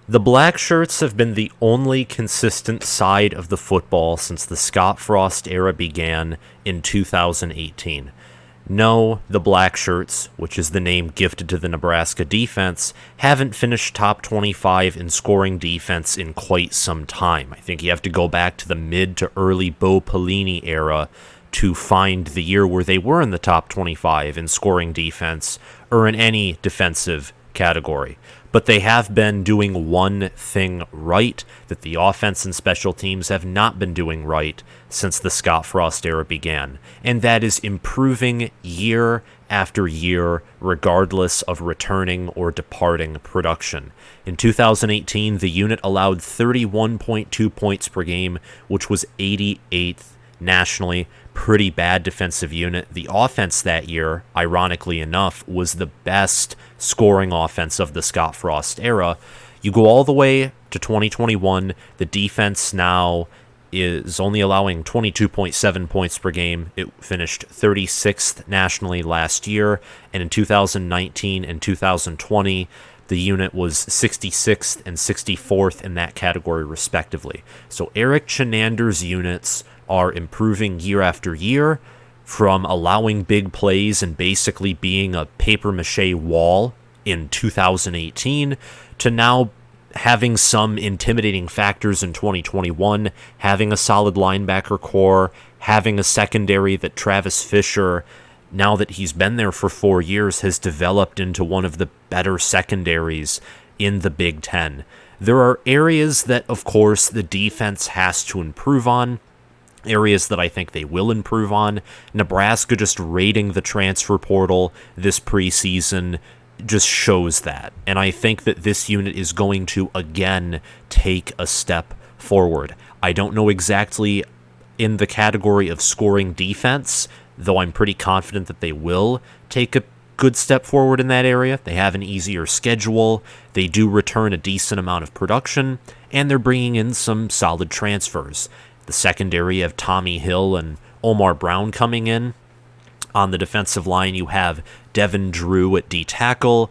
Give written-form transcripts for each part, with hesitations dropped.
The Blackshirts have been the only consistent side of the football since the Scott Frost era began in 2018. No, the Blackshirts, which is the name gifted to the Nebraska defense, haven't finished top 25 in scoring defense in quite some time. I think you have to go back to the mid to early Bo Pelini era to find the year where they were in the top 25 in scoring defense or in any defensive category. But they have been doing one thing right that the offense and special teams have not been doing right since the Scott Frost era began, and that is improving year after year, regardless of returning or departing production. In 2018, the unit allowed 31.2 points per game, which was 88th nationally. Pretty bad defensive unit. The offense that year, ironically enough, was the best scoring offense of the Scott Frost era. You go all the way to 2021, the defense now is only allowing 22.7 points per game. It finished 36th nationally last year, and in 2019 and 2020, the unit was 66th and 64th in that category, respectively. So Erik Chinander's units are improving year after year, from allowing big plays and basically being a papier-mâché wall in 2018 to now having some intimidating factors in 2021, having a solid linebacker core, having a secondary that Travis Fisher, now that he's been there for 4 years, has developed into one of the better secondaries in the Big Ten. There are areas that, of course, the defense has to improve on, areas that I think they will improve on. Nebraska just raiding the transfer portal this preseason just shows that. And I think that this unit is going to, again, take a step forward. I don't know exactly in the category of scoring defense, though I'm pretty confident that they will take a good step forward in that area. They have an easier schedule. They do return a decent amount of production, and they're bringing in some solid transfers. The secondary of Tommy Hill and Omar Brown coming in. On the defensive line, you have Devin Drew at D-tackle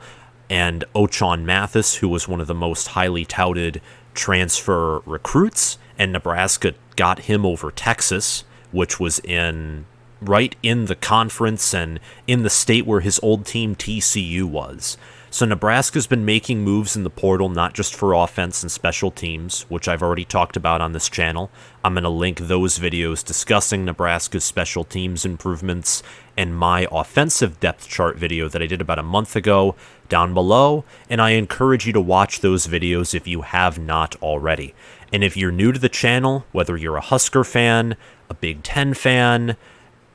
and Ochaun Mathis, who was one of the most highly touted transfer recruits, and Nebraska got him over Texas, which was right in the conference and in the state where his old team TCU was. So Nebraska's been making moves in the portal, not just for offense and special teams, which I've already talked about on this channel. I'm going to link those videos discussing Nebraska's special teams improvements and my offensive depth chart video that I did about a month ago down below, and I encourage you to watch those videos if you have not already. And if you're new to the channel, whether you're a Husker fan, a Big Ten fan,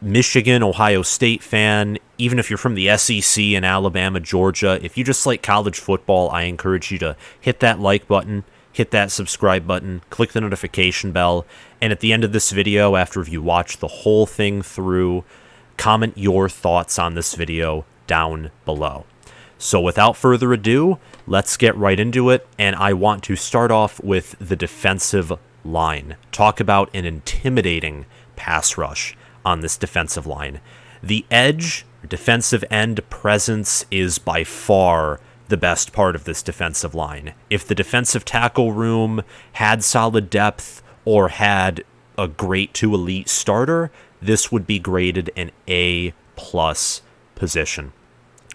Michigan, Ohio State fan, even if you're from the SEC in Alabama, Georgia, if you just like college football, I encourage you to hit that like button, hit that subscribe button, click the notification bell, and at the end of this video, after you watch the whole thing through, comment your thoughts on this video down below. So without further ado, let's get right into it, and I want to start off with the defensive line. Talk about an intimidating pass rush on this defensive line. The edge, defensive end presence is by far the best part of this defensive line. If the defensive tackle room had solid depth or had a great to elite starter, this would be graded an A+ position.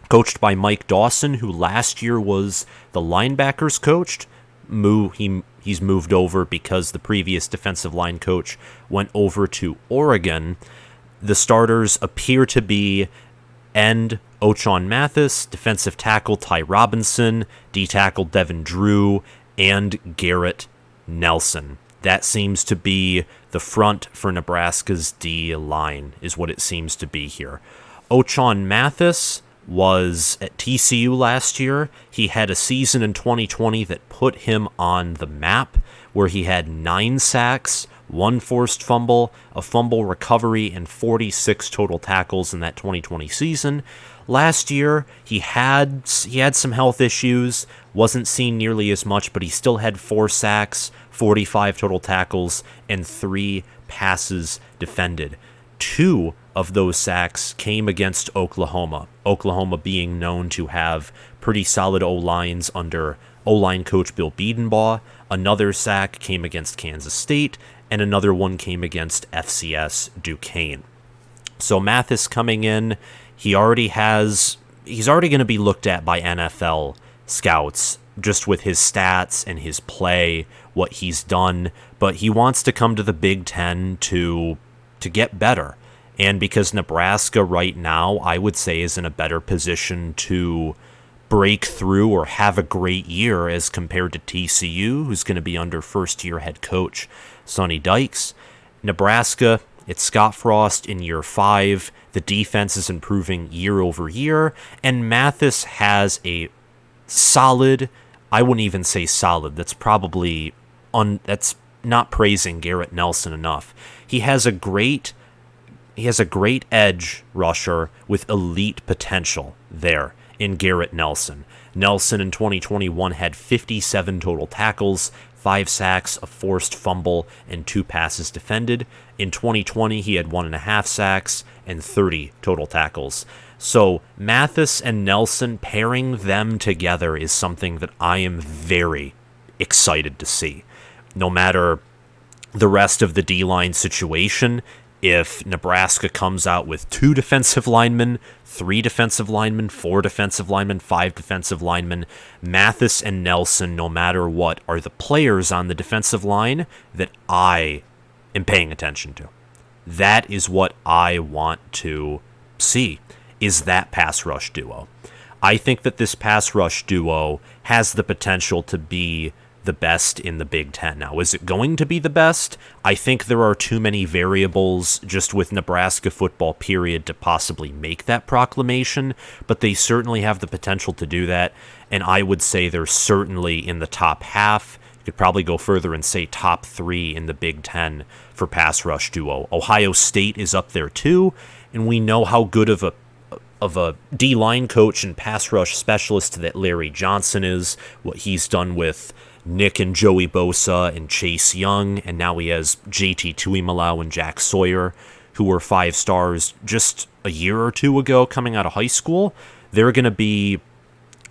Coached by Mike Dawson, who last year was the linebackers coach. He's moved over because the previous defensive line coach went over to Oregon. The starters appear to be end Ochaun Mathis, defensive tackle Ty Robinson, D-tackle Devin Drew, and Garrett Nelson. That seems to be the front for Nebraska's D-line, is what it seems to be here. Ochaun Mathis was at TCU last year. He had a season in 2020 that put him on the map, where he had 9 sacks, 1 forced fumble, a fumble recovery, and 46 total tackles in that 2020 season. Last year, he had some health issues, wasn't seen nearly as much, but he still had 4 sacks, 45 total tackles, and 3 passes defended. 2 of those sacks came against Oklahoma. Oklahoma being known to have pretty solid O-lines under O-line coach Bill Biedenbaugh. Another sack came against Kansas State, and another one came against FCS Duquesne. So Mathis coming in, he's already going to be looked at by NFL scouts just with his stats and his play, what he's done, but he wants to come to the Big Ten to get better. And because Nebraska right now, I would say, is in a better position to break through or have a great year as compared to TCU, who's going to be under first-year head coach Sonny Dykes. Nebraska, it's Scott Frost in year 5. The defense is improving year over year, and Mathis has a solid, I wouldn't even say solid, that's probably, that's not praising Garrett Nelson enough. He has a great edge rusher with elite potential there in Garrett Nelson. Nelson in 2021 had 57 total tackles, 5 sacks, a forced fumble, and 2 passes defended. In 2020, he had 1.5 sacks and 30 total tackles. So Mathis and Nelson, pairing them together is something that I am very excited to see. No matter the rest of the D-line situation, if Nebraska comes out with 2 defensive linemen, 3 defensive linemen, 4 defensive linemen, 5 defensive linemen, Mathis and Nelson, no matter what, are the players on the defensive line that I am paying attention to. That is what I want to see, is that pass rush duo. I think that this pass rush duo has the potential to be the best in the Big Ten. Now, is it going to be the best? I think there are too many variables just with Nebraska football, period, to possibly make that proclamation, but they certainly have the potential to do that, and I would say they're certainly in the top half. You could probably go further and say top 3 in the Big Ten for pass rush duo. Ohio State is up there too, and we know how good of a D-line coach and pass rush specialist that Larry Johnson is, what he's done with Nick and Joey Bosa and Chase Young, and now he has JT Tuimoloau and Jack Sawyer, who were 5 stars just a year or 2 ago coming out of high school. They're going to be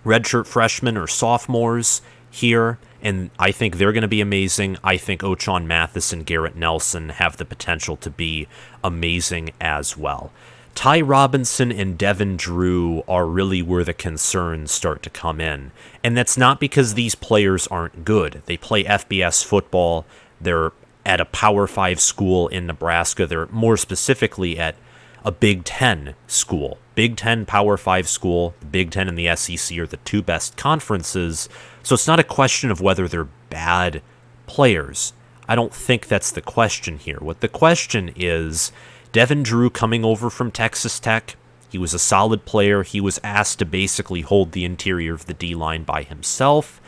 redshirt freshmen or sophomores here, and I think they're going to be amazing. I think Ochaun Mathis and Garrett Nelson have the potential to be amazing as well. Ty Robinson and Devin Drew are really where the concerns start to come in. And that's not because these players aren't good. They play FBS football. They're at a Power 5 school in Nebraska. They're more specifically at a Big Ten school. Big Ten Power 5 school. The Big Ten and the SEC are the 2 best conferences. So it's not a question of whether they're bad players. I don't think that's the question here. What the question is, Devin Drew coming over from Texas Tech, he was a solid player. He was asked to basically hold the interior of the D-line by himself.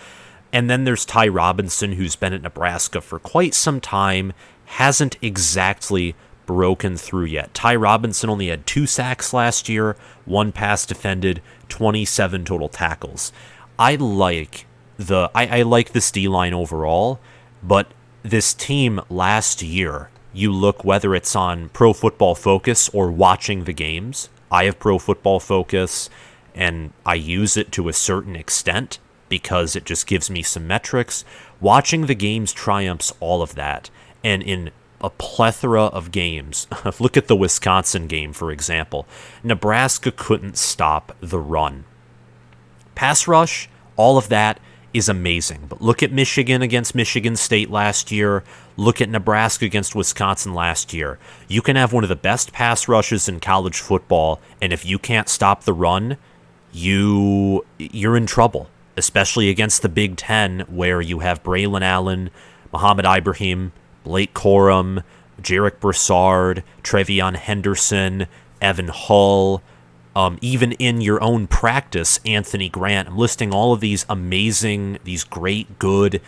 And then there's Ty Robinson, who's been at Nebraska for quite some time, hasn't exactly broken through yet. Ty Robinson only had 2 sacks last year, 1 pass defended, 27 total tackles. I like this D-line overall, but this team last year, you look whether it's on Pro Football Focus or watching the games. I have Pro Football Focus, and I use it to a certain extent because it just gives me some metrics. Watching the games triumphs all of that, and in a plethora of games, look at the Wisconsin game, for example. Nebraska couldn't stop the run. Pass rush, all of that is amazing. But look at Michigan against Michigan State last year. Look at Nebraska against Wisconsin last year. You can have one of the best pass rushes in college football, and if you can't stop the run, you're in trouble, especially against the Big Ten, where you have Braylon Allen, Muhammad Ibrahim, Blake Corum, Jarek Broussard, Trevion Henderson, Evan Hull, even in your own practice, Anthony Grant. I'm listing all of these amazing, these great, good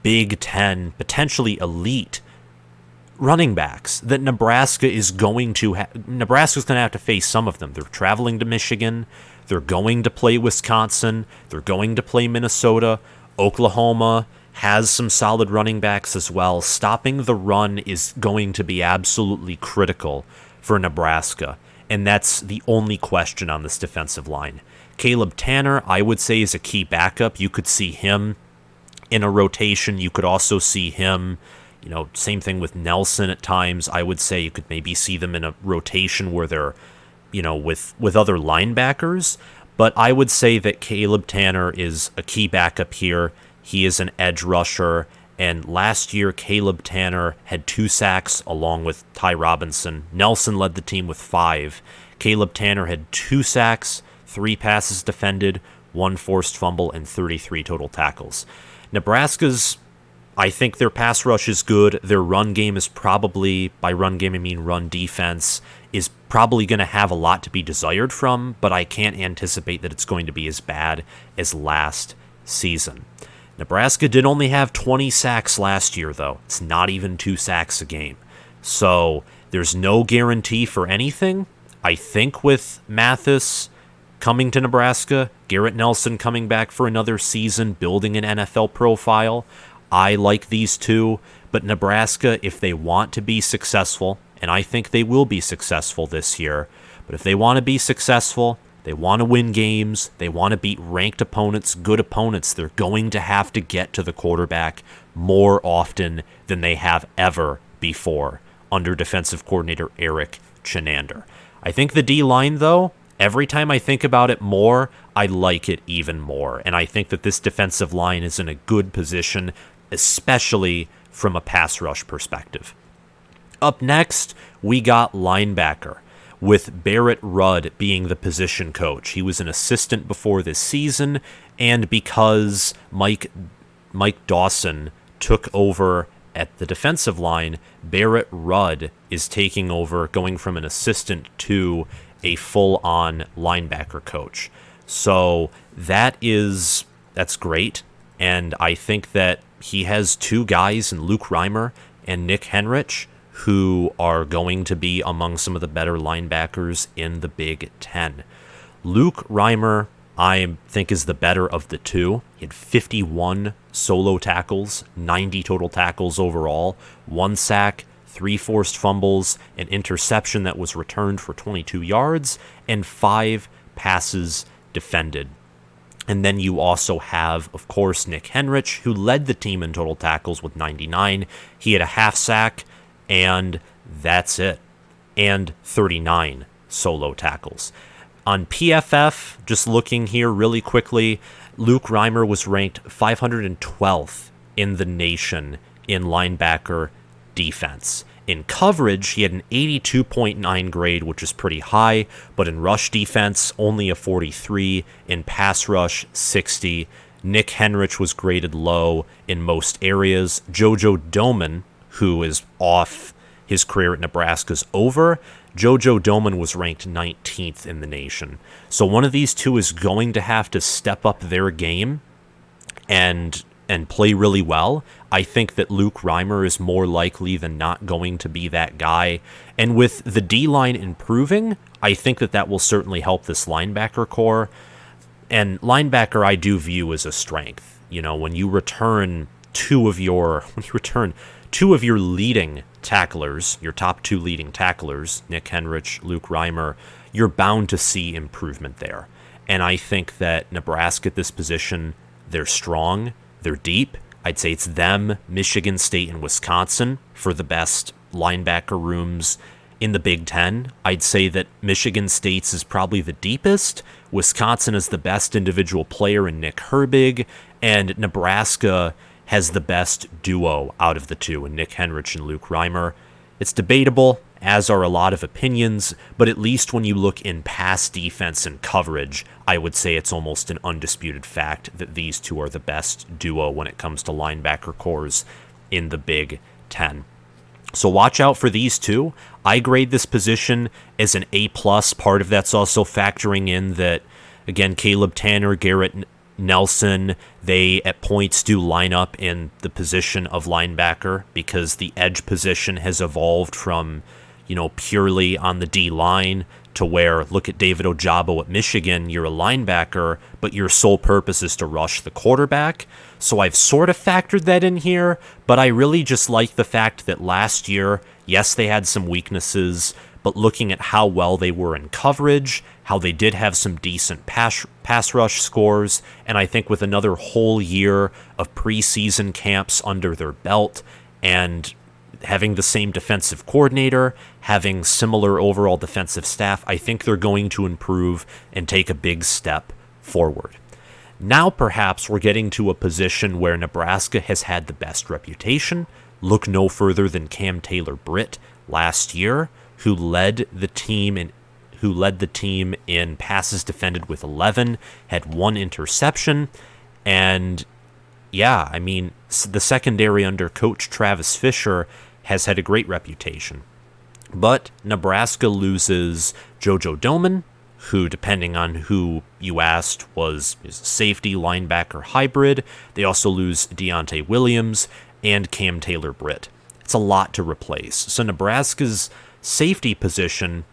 Big Ten, potentially elite running backs that Nebraska is going to Nebraska's going to have to face some of them. They're traveling to Michigan. They're going to play Wisconsin. They're going to play Minnesota. Oklahoma has some solid running backs as well. Stopping the run is going to be absolutely critical for Nebraska. And that's the only question on this defensive line. Caleb Tanner, I would say, is a key backup. You could see him in a rotation. You could also see him, same thing with Nelson at times. I would say you could maybe see them in a rotation where they're, with other linebackers. But I would say that Caleb Tanner is a key backup here. He is an edge rusher. And last year, Caleb Tanner had 2 sacks along with Ty Robinson. Nelson led the team with 5. Caleb Tanner had 2 sacks, 3 passes defended, 1 forced fumble, and 33 total tackles. Nebraska's, I think their pass rush is good. Their run game is probably, by run game I mean run defense, is probably going to have a lot to be desired from, but I can't anticipate that it's going to be as bad as last season. Nebraska did only have 20 sacks last year, though. It's not even 2 sacks a game. So there's no guarantee for anything. I think with Mathis coming to Nebraska, Garrett Nelson coming back for another season, building an NFL profile, I like these two. But Nebraska, if they want to be successful, and I think they will be successful this year, but if they want to be successful, they want to win games, they want to beat ranked opponents, good opponents, they're going to have to get to the quarterback more often than they have ever before under defensive coordinator Erik Chinander. I think the D-line, though, every time I think about it more, I like it even more. And I think that this defensive line is in a good position, especially from a pass rush perspective. Up next, we got linebacker, with Barrett Rudd being the position coach. He was an assistant before this season, and because Mike Dawson took over at the defensive line, Barrett Rudd is taking over, going from an assistant to a full-on linebacker coach. So that's great, and I think that he has 2 guys in Luke Reimer and Nick Henrich who are going to be among some of the better linebackers in the Big Ten. Luke Reimer, I think, is the better of the 2. He had 51 solo tackles, 90 total tackles overall, 1 sack, 3 forced fumbles, an interception that was returned for 22 yards, and 5 passes defended. And then you also have, of course, Nick Henrich, who led the team in total tackles with 99. He had a half sack, and that's it. And 39 solo tackles. On PFF, just looking here really quickly, Luke Reimer was ranked 512th in the nation in linebacker defense. In coverage, he had an 82.9 grade, which is pretty high, but in rush defense, only a 43. In pass rush, 60. Nick Henrich was graded low in most areas. Jojo Doman, who is off, his career at Nebraska is over. Jojo Doman was ranked 19th in the nation. So one of these two is going to have to step up their game and play really well. I think that Luke Reimer is more likely than not going to be that guy. And with the D-line improving, I think that will certainly help this linebacker core. And linebacker I do view as a strength. When you return two of your leading tacklers, your top 2 leading tacklers, Nick Henrich, Luke Reimer, you're bound to see improvement there. And I think that Nebraska at this position, they're strong, they're deep. I'd say it's them, Michigan State, and Wisconsin for the best linebacker rooms in the Big Ten. I'd say that Michigan State's is probably the deepest. Wisconsin is the best individual player in Nick Herbig, and Nebraska has the best duo out of the 2 in Nick Henrich and Luke Reimer. It's debatable, as are a lot of opinions, but at least when you look in pass defense and coverage, I would say it's almost an undisputed fact that these 2 are the best duo when it comes to linebacker cores in the Big Ten. So watch out for these 2. I grade this position as an A+. Part of that's also factoring in that, again, Caleb Tanner, Garrett Nelson, they at points do line up in the position of linebacker because the edge position has evolved from, purely on the D line to where, look at David Ojabo at Michigan, you're a linebacker, but your sole purpose is to rush the quarterback. So I've sort of factored that in here, but I really just like the fact that last year, yes, they had some weaknesses, but looking at how well they were in coverage, how they did have some decent pass rush scores, and I think with another whole year of preseason camps under their belt and having the same defensive coordinator, having similar overall defensive staff, I think they're going to improve and take a big step forward. Now perhaps we're getting to a position where Nebraska has had the best reputation. Look no further than Cam Taylor-Britt last year, who led the team in passes defended with 11, had 1 interception, and yeah, I mean, the secondary under Coach Travis Fisher has had a great reputation. But Nebraska loses JoJo Domann, who, depending on who you asked, is a safety linebacker hybrid. They also lose Deontay Williams and Cam Taylor-Britt. It's a lot to replace. So Nebraska's safety position,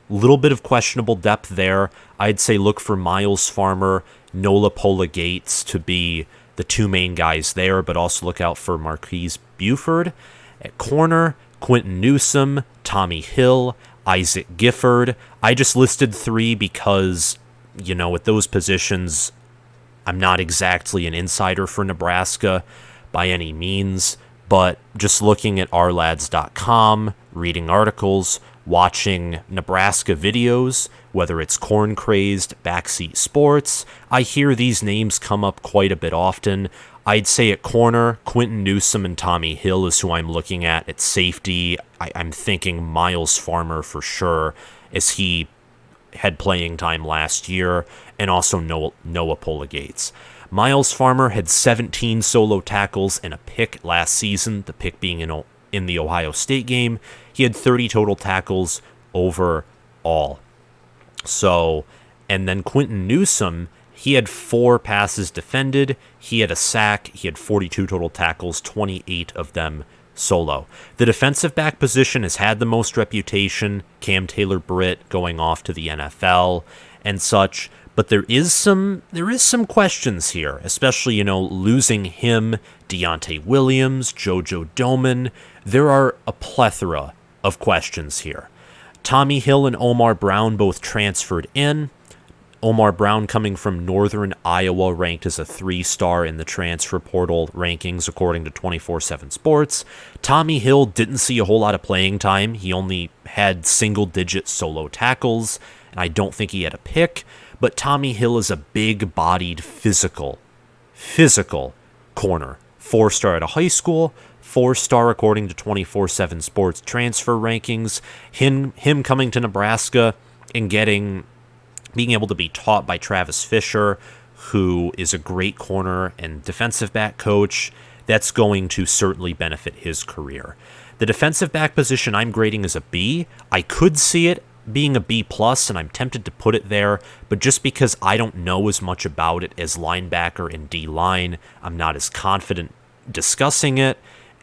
a little bit of questionable depth there. I'd say look for Miles Farmer, Nola Pola-Gates to be the 2 main guys there, but also look out for Marquise Buford. At corner, Quentin Newsome, Tommy Hill, Isaac Gifford. I just listed 3 because, with those positions, I'm not exactly an insider for Nebraska by any means, but just looking at ourlads.com, reading articles, watching Nebraska videos, whether it's Corn Crazed, Backseat Sports, I hear these names come up quite a bit often. I'd say at corner, Quentin Newsome and Tommy Hill is who I'm looking at. At safety, I'm thinking Miles Farmer for sure, as he had playing time last year, and also Noah Pola-Gates. Miles Farmer had 17 solo tackles and a pick last season, the pick being in the Ohio State game. He had 30 total tackles overall. So, and then Quentin Newsome, he had 4 passes defended, he had a sack, he had 42 total tackles, 28 of them solo. The defensive back position has had the most reputation, Cam Taylor-Britt going off to the NFL and such, but there is some questions here, especially, losing him, Deontay Williams, JoJo Domann. There are a plethora of questions here. Tommy Hill and Omar Brown both transferred in. Omar Brown, coming from Northern Iowa, ranked as a 3-star in the transfer portal rankings according to 24/7 Sports. Tommy Hill didn't see a whole lot of playing time. He only had single-digit solo tackles, and I don't think he had a pick. But Tommy Hill is a big-bodied, physical corner. 4-star out of high school, 4-star according to 24/7 Sports transfer rankings. Him coming to Nebraska and being able to be taught by Travis Fisher, who is a great corner and defensive back coach, that's going to certainly benefit his career. The defensive back position I'm grading as a B. I could see it being a B+, and I'm tempted to put it there, but just because I don't know as much about it as linebacker and D-line, I'm not as confident discussing it,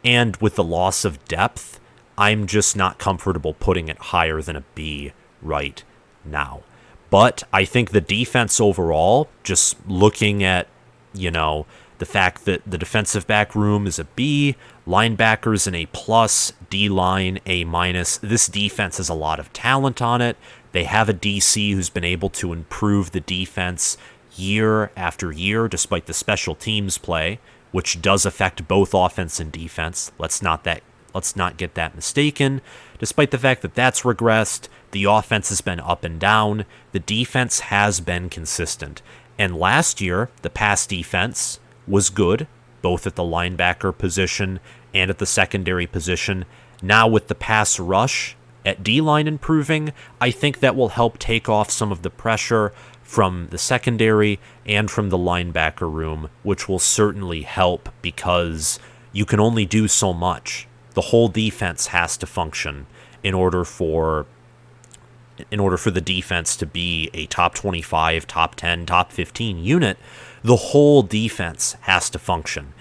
and with the loss of depth, I'm just not comfortable putting it higher than a B right now. But I think the defense overall, just looking at, the fact that the defensive back room is a B, linebackers an A+, D-line A-. This defense has a lot of talent on it. They have a DC who's been able to improve the defense year after year, despite the special teams play, which does affect both offense and defense. Let's not get that mistaken. Despite the fact that that's regressed, the offense has been up and down. The defense has been consistent. And last year, the pass defense was good, both at the linebacker position and at the secondary position. Now with the pass rush at D-line improving, I think that will help take off some of the pressure from the secondary and from the linebacker room, which will certainly help because you can only do so much. The whole defense has to function in order for the defense to be a top 25, top 10, top 15 unit. The whole defense has to function.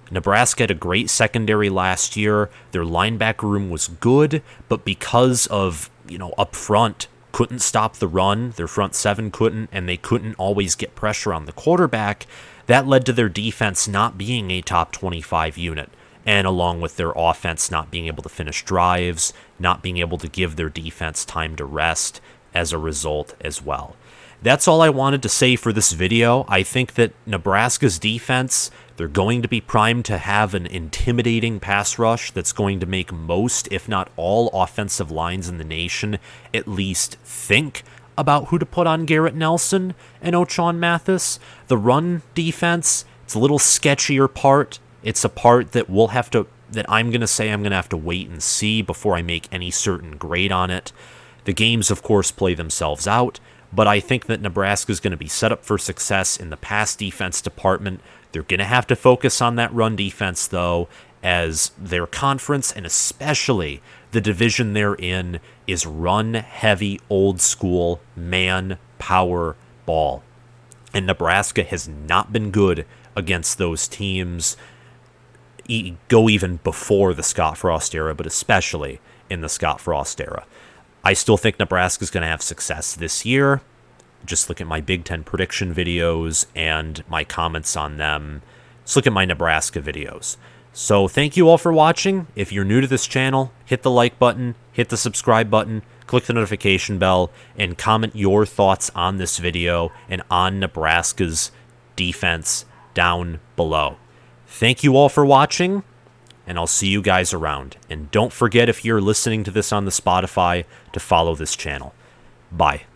Nebraska had a great secondary last year. Their linebacker room was good, but because of, up front, couldn't stop the run, their front 7 couldn't, and they couldn't always get pressure on the quarterback, that led to their defense not being a top 25 unit. and along with their offense not being able to finish drives, not being able to give their defense time to rest as a result as well. That's all I wanted to say for this video. I think that Nebraska's defense, they're going to be primed to have an intimidating pass rush that's going to make most, if not all, offensive lines in the nation at least think about who to put on Garrett Nelson and Ochaun Mathis. The run defense, it's a little sketchier part. It's a part that I'm going to have to wait and see before I make any certain grade on it. The games, of course, play themselves out, but I think that Nebraska is going to be set up for success in the pass defense department. They're going to have to focus on that run defense, though, as their conference, and especially the division they're in, is run-heavy, old-school, man-power ball. And Nebraska has not been good against those teams, go even before the Scott Frost era, but especially in the Scott Frost era. I still think Nebraska's going to have success this year. Just look at my Big Ten prediction videos and my comments on them. Just look at my Nebraska videos. So thank you all for watching. If you're new to this channel, hit the like button, hit the subscribe button, click the notification bell, and comment your thoughts on this video and on Nebraska's defense down below. Thank you all for watching, and I'll see you guys around. And don't forget, if you're listening to this on the Spotify, to follow this channel. Bye.